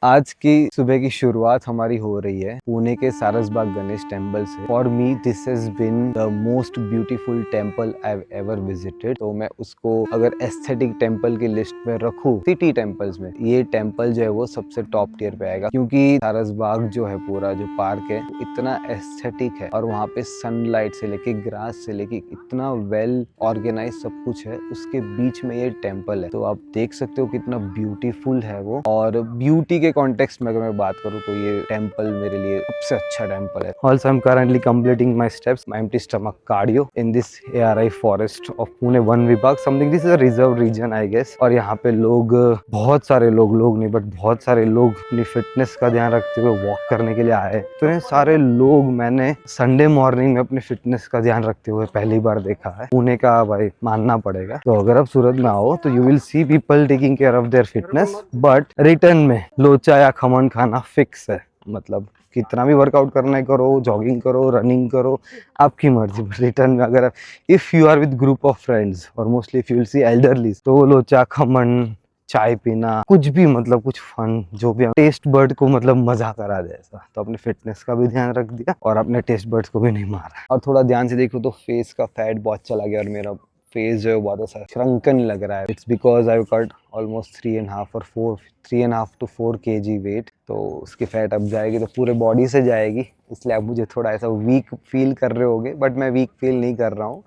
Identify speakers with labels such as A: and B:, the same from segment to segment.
A: आज की सुबह की शुरुआत हमारी हो रही है पुणे के सारसबाग गणेश टेम्पल से। For me this has been the most beautiful temple I have ever visited. तो मैं उसको अगर एस्थेटिक टेम्पल की लिस्ट में रखूं सिटी टेम्पल्स में, ये टेम्पल जो है वो सबसे टॉप टियर पे आएगा, क्योंकि सारसबाग जो है पूरा जो पार्क है वो इतना एस्थेटिक है और वहाँ पे सनलाइट से लेके ग्रास से लेके इतना वेल ऑर्गेनाइज सब कुछ है, उसके बीच में ये टेम्पल है। तो आप देख सकते हो कितना ब्यूटीफुल है वो। और ब्यूटी के कॉन्टेक्स्ट में अगर मैं बात करूँ तो ये टेम्पल मेरे लिए सबसे अच्छा टेम्पल है। Also I am currently completing my steps, my empty stomach cardio in this ARI forest of Pune वन विभाग, something this is a reserve region I guess. और यहाँ पे लोग, बहुत सारे लोग नहीं बट बहुत सारे लोग अपनी फिटनेस का ध्यान रखते हुए वॉक करने के लिए आए। तो ये सारे लोग मैंने संडे मॉर्निंग में अपनी फिटनेस का ध्यान रखते हुए पहली बार देखा है। पुणे का भाई मानना पड़ेगा। तो अगर आप सूरत में आओ तो you will see people taking care of their fitness, but return में लोचा या खमन खाना फिक्स है। मतलब कितना भी वर्कआउट करना है करो, जॉगिंग करो, रनिंग करो, आपकी मर्जी। रिटर्न में अगर if you are with group of friends और mostly if you will see elderly, तो लोचा खमन, चाय पीना, कुछ भी, मतलब कुछ फन, जो भी टेस्ट बर्ड को मतलब मजा करा दे ऐसा। तो अपने फिटनेस का भी ध्यान रख दिया और अपने टेस्ट बर्ड्स को भी नहीं मारा। और थोड़ा ध्यान से देखो तो फेस का फैट बहुत चला गया और मेरा फेस जो है बहुत ऐसा श्रंकन लग रहा है। It's because I cut almost 3.5 to 4 kg weight. तो उसकी फैट अब जाएगी तो पूरे बॉडी से जाएगी, इसलिए आप मुझे थोड़ा ऐसा वीक फील कर रहे होगे, बट मैं वीक फील नहीं कर रहा हूँ।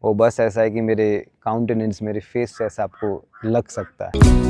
A: वो बस ऐसा है कि मेरे काउंटेनेंस, मेरे फेस से ऐसा आपको लग सकता है।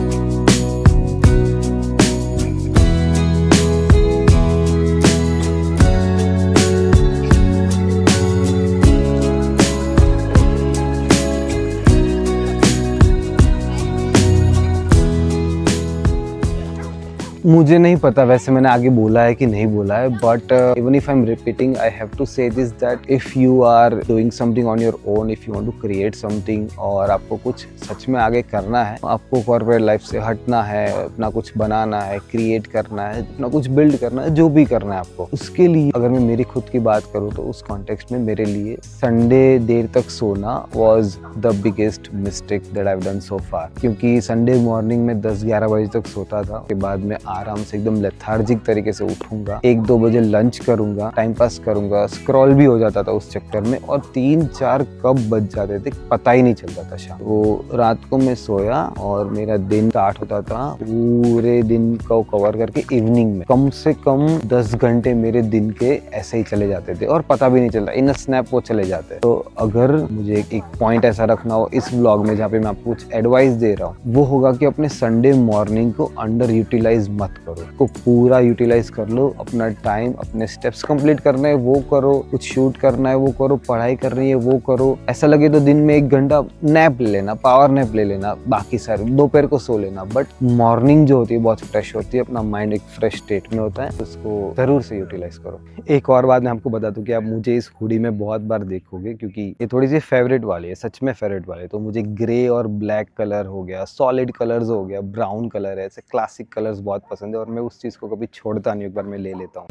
A: मुझे नहीं पता वैसे मैंने आगे बोला है कि नहीं बोला है, but even if I am repeating I have to say this that if you are doing something on your own, if you want to create something और आपको कुछ सच में आगे करना है, आपको कॉर्पोरेट लाइफ से हटना है, अपना कुछ बनाना है, क्रिएट करना है, अपना कुछ बिल्ड करना है, जो भी करना है आपको, उसके लिए अगर मैं मेरी खुद की बात करूँ तो उस कॉन्टेक्स्ट में मेरे लिए संडे देर तक सोना was the biggest mistake that I have done so far. क्योंकि संडे मॉर्निंग में 10-11 बजे तक सोता था, उसके बाद में आराम से एकदम लेथार्जिक तरीके से उठूंगा, 1-2 बजे लंच करूंगा, टाइम पास करूंगा, स्क्रॉल भी हो जाता था उस चक्कर में, और 3-4 कब बज जाते थे पता ही नहीं चलता था शाम को। रात को मैं सोया और मेरा दिन स्टार्ट होता था पूरे दिन को कवर करके इवनिंग में कम से कम 10 घंटे मेरे दिन के ऐसे ही चले जाते थे और पता भी नहीं चलता, इन स्नैप वो चले जाते। तो अगर मुझे एक पॉइंट ऐसा रखना हो इस व्लॉग में जहाँ पे मैं आपको कुछ एडवाइस दे रहा हूँ, वो होगा कि अपने संडे मॉर्निंग को अंडर यूटिलाइज मत करो, को पूरा यूटिलाइज कर लो। अपना टाइम, अपने स्टेप्स कंप्लीट करने हैं वो करो, कुछ शूट करना है वो करो, पढ़ाई करनी है वो करो, ऐसा लगे तो दिन में 1 घंटा नैप ले लेना, पावर नैप ले लेना, बाकी सारे दोपहर को सो लेना, बट मॉर्निंग जो होती है बहुत फ्रेश होती है, अपना माइंड एक फ्रेश स्टेट में होता है, उसको जरूर से यूटिलाइज करो। एक और बात मैं आपको बता दूं कि आप मुझे इस हुडी में बहुत बार देखोगे, क्योंकि ये थोड़ी सी फेवरेट वाली है, सच में फेवरेट वाली है। तो मुझे ग्रे और ब्लैक कलर हो गया, सॉलिड कलर्स हो गया, ब्राउन कलर है, ऐसे क्लासिक कलर्स बहुत पसंद है और मैं उस चीज़ को कभी छोड़ता नहीं, एक बार मैं ले लेता हूँ।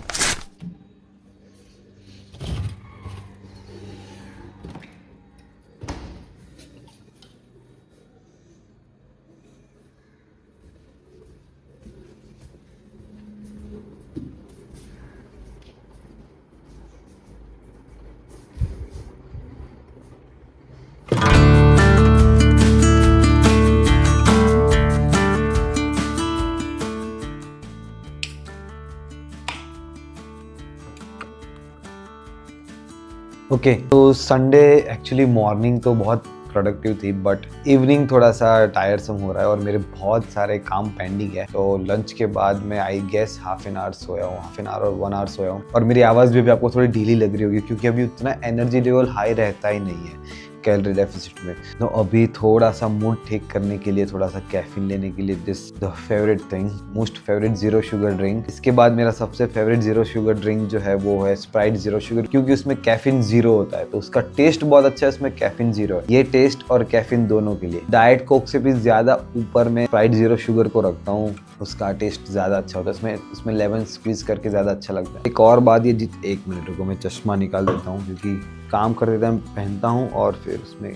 A: ओके, तो संडे एक्चुअली मॉर्निंग तो बहुत प्रोडक्टिव थी, बट इवनिंग थोड़ा सा टायरसम हो रहा है और मेरे बहुत सारे काम पेंडिंग है। तो लंच के बाद में I guess half an hour सोया हूँ, हाफ एन आवर और 1 आवर सोया हूँ, और मेरी आवाज़ भी आपको थोड़ी ढीली लग रही होगी क्योंकि अभी उतना एनर्जी लेवल हाई रहता ही नहीं है कैलोरी डेफिसिट में। तो अभी थोड़ा सा मूड ठीक करने के लिए, थोड़ा सा कैफीन लेने के लिए, this the favourite thing, most favourite zero sugar drink. इसके बाद मेरा सबसे फेवरेट जीरो शुगर ड्रिंक जो है वो है स्प्राइट जीरो शुगर, क्योंकि उसमें कैफीन 0 होता है, तो उसका टेस्ट बहुत अच्छा है, उसमें कैफीन 0 है। ये टेस्ट और कैफीन दोनों के लिए डाइट कोक से भी ज्यादा ऊपर में स्प्राइट जीरो शुगर को रखता हूँ, उसका टेस्ट ज्यादा अच्छा होता है, उसमें लेमन स्क्वीज करके ज्यादा अच्छा लगता है। एक और बात, ये 1 मिनट रुको, मैं चश्मा निकाल देता हूँ क्योंकि काम करते टाइम पहनता हूँ और फिर उसमें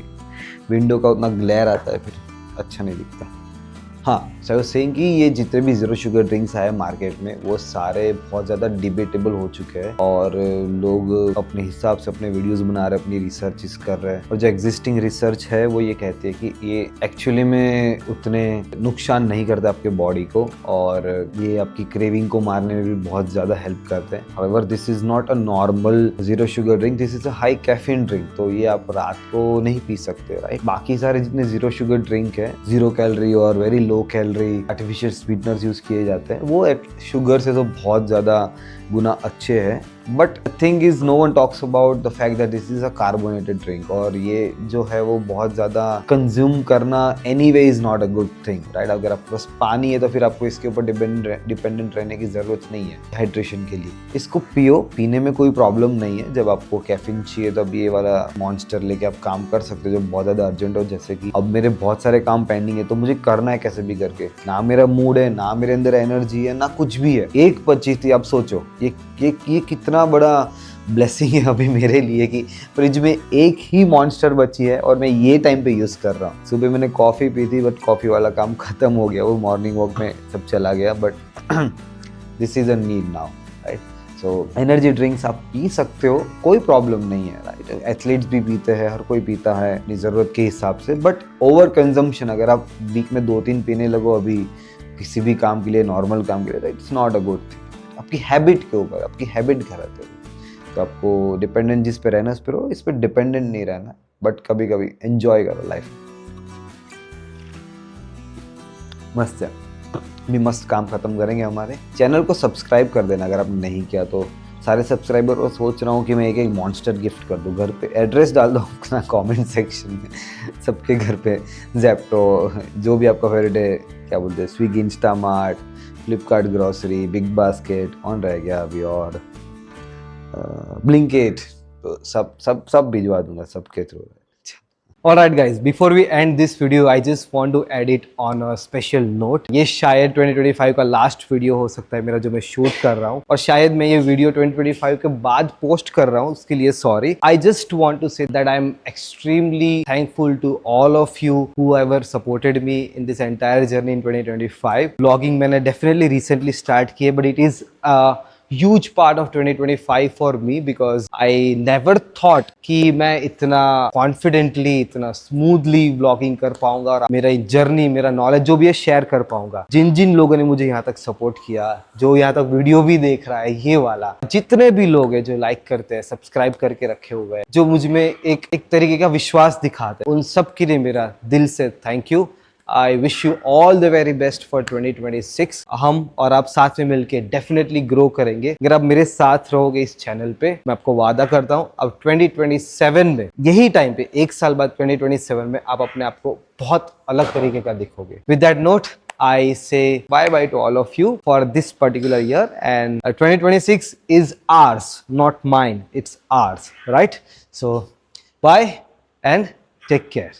A: विंडो का उतना ग्लेयर आता है, फिर अच्छा नहीं दिखता। हाँ, सो आई वाज सेइंग कि ये जितने भी जीरो शुगर ड्रिंक्स आए मार्केट में वो सारे बहुत ज़्यादा डिबेटेबल हो चुके हैं और लोग अपने हिसाब से अपने वीडियोस बना रहे हैं, अपनी रिसर्चेस कर रहे हैं और जो एग्जिस्टिंग रिसर्च है वो ये कहती है कि ये एक्चुअली में उतने नुकसान नहीं करते आपके बॉडी को और ये आपकी क्रेविंग को मारने में भी बहुत ज़्यादा हेल्प करते हैं। However this is not a normal zero sugar drink, this is a high caffeine drink, तो ये आप रात को नहीं पी सकते, राइट। बाकी सारे जितने जीरो शुगर ड्रिंक है, जीरो कैलोरी और very low calorie artificial sweeteners use किए जाते हैं, वो शुगर से तो बहुत ज़्यादा गुना अच्छे हैं। But thing is no one talks about the fact that this is a carbonated drink और ये जो है वो बहुत ज़्यादा कंज्यूम करना anyway is not a good thing, right. अगर आपके पास पानी है तो फिर आपको इसके ऊपर डिपेंडेंट रहने की ज़रूरत नहीं है हाइड्रेशन के लिए। इसको पियो, पीने में कोई प्रॉब्लम नहीं है। जब आपको कैफीन चाहिए तब ये वाला मॉन्स्टर लेके आप काम कर सकते हो जो बहुत ज़्यादा अर्जेंट हो। जैसे कि अब मेरे बहुत सारे काम पेंडिंग है तो मुझे करना है कैसे भी करके, ना मेरा मूड है, ना मेरे अंदर एनर्जी है, ना कुछ भी है। 1:25 थी, आप सोचो ये कितना बड़ा ब्लेसिंग है अभी मेरे लिए कि फ्रिज में एक ही मॉन्स्टर बची है और मैं ये टाइम पे यूज़ कर रहा हूँ। सुबह मैंने कॉफ़ी पी थी बट कॉफ़ी वाला काम ख़त्म हो गया, वो मॉर्निंग वॉक में सब चला गया। But this is a need now, right. So energy drinks आप पी सकते हो, कोई प्रॉब्लम नहीं है, राइट। एथलीट्स भी पीते हैं, हर कोई पीता है अपनी ज़रूरत के हिसाब से। बट ओवर कंजम्पशन, अगर आप वीक में 2-3 पीने लगो अभी किसी भी काम के लिए, नॉर्मल काम के लिए, it's not a good thing. आपकी हैबिट के ऊपर, आपकी हैबिट गलत है तो आपको डिपेंडेंट जिस पे रहना इस पे रहो, इस पे डिपेंडेंट नहीं रहना। बट कभी कभी एंजॉय करो लाइफ, मस्त है। भी मस्त काम खत्म करेंगे। हमारे चैनल को सब्सक्राइब कर देना अगर आपने नहीं किया तो। सारे सब्सक्राइबर को सोच रहा हूँ कि मैं एक मॉन्स्टर गिफ्ट कर दूँ घर पे। एड्रेस डाल दो अपना कमेंट सेक्शन में, सबके घर पे जेप्टो, जो भी आपका फेवरेट है, क्या बोलते हैं, Swiggy, Instamart, Flipkart grocery, big basket, कौन रह गया अभी, और ब्लिंकिट, तो सब भिजवा दूंगा सबके through.
B: Alright guys, before we end this video, I just want to add it on a special note. ये शायद 2025 का लास्ट वीडियो हो सकता है मेरा जो मैं शूट कर रहा हूँ, और शायद मैं ये वीडियो 2025 के बाद पोस्ट कर रहा हूँ, उसके लिए sorry. I just want to say that I am extremely thankful to all of you whoever supported me in this entire journey in 2025. Vlogging मैंने definitely recently start किए, but it is huge part of 2025 for me because I never thought कि मैं इतना confidently, इतना smoothly vlogging कर पाऊंगा और मेरा जर्नी, मेरा नॉलेज जो भी है शेयर कर पाऊंगा। जिन जिन लोगों ने मुझे यहाँ तक सपोर्ट किया, जो यहाँ तक वीडियो भी देख रहा है ये वाला, जितने भी लोग हैं जो लाइक करते हैं, सब्सक्राइब करके रखे हुए हैं, जो मुझ में एक तरीके का विश्वास दिखाते हैं, उन सब के लिए मेरा दिल से thank you. I wish you all the very best for 2026। हम और आप साथ में मिलके डेफिनेटली ग्रो करेंगे अगर आप मेरे साथ रहोगे इस चैनल पे। मैं आपको वादा करता हूँ अब 2027 में यही टाइम पे, 1 साल बाद 2027 में आप अपने आप को बहुत अलग तरीके का दिखोगे। With that note, I say bye bye to all of you for this particular year, and 2026 is ours, not mine. It's ours, right? So bye and take care.